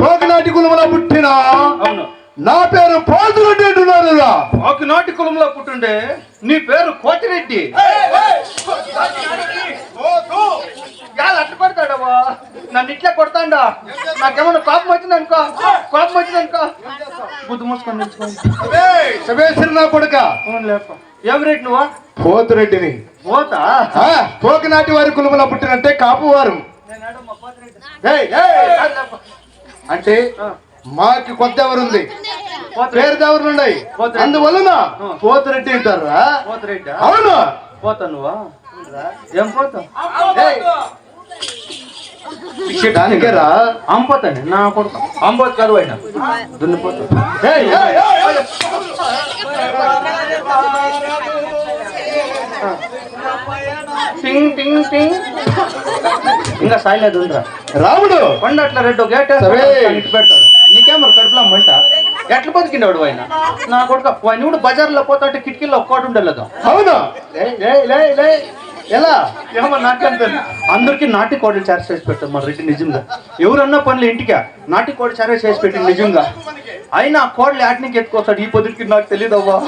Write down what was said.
పోకినాటి కులంలో పుట్టిన అవును నా పేరు పోతురెడ్డి అంటున్నారు. పోకినాటి కులంలో పుట్టుండే నీ పేరు కోటిరెడ్డి. అట్లా కొడతాడవా? నన్ను ఇట్లా కొడతాడా? నాకేమన్నా కోపం వచ్చిందనుకో బుద్ధి మూసుకొని సవేశ్వరి నా కొడుక. ఏం రేట్ నువ్వా? పోతురెడ్డిని. పోతా పోకినాటి వారి కులంలో పుట్టినంటే కాపువారు అంటే మాకి కొత్త ఎవరు ఉంది, పేరు ఎవరు ఉన్నాయి, అందువలన పోతురెడ్డి అంటారా? పోతురెడ్డి అవును. పోతా నువ్వా? ఏం పోతా? దానికేరా అమ్మపోతాను నా కొడుకు. అమ్మపోతు కాదు అయినా దున్నిపోతా. టింగ్ టింగ్ టింగ్ ఇంకా సాయలేదు ఉందిరా. రాముడు కొండ అట్లా రెడ్డు గేట్ ఇటు పెడతాడు. నీకేమో కడుపులో మంట ఎట్లా బతికిండేవాడు ఆయన నా కొడుకు. నువ్వు బజార్లో పోతా అంటే కిటికీలో ఒక్కటి ఉండలేదు. అవును. ఎలా ఏమో నాకంత అందరికి నాటి కోడలు చార్జ్ చేసి పెట్టారు మన రెడ్డి. నిజంగా ఎవరన్నా పనులు ఇంటికా నాటి కోడి చార్జ్ చేసి పెట్టి నిజంగా. అయినా ఆ కోడలు యాటినికి ఎత్తుకొస్తాడు ఈ పొద్దుకి నాకు తెలియదు అవ్వా.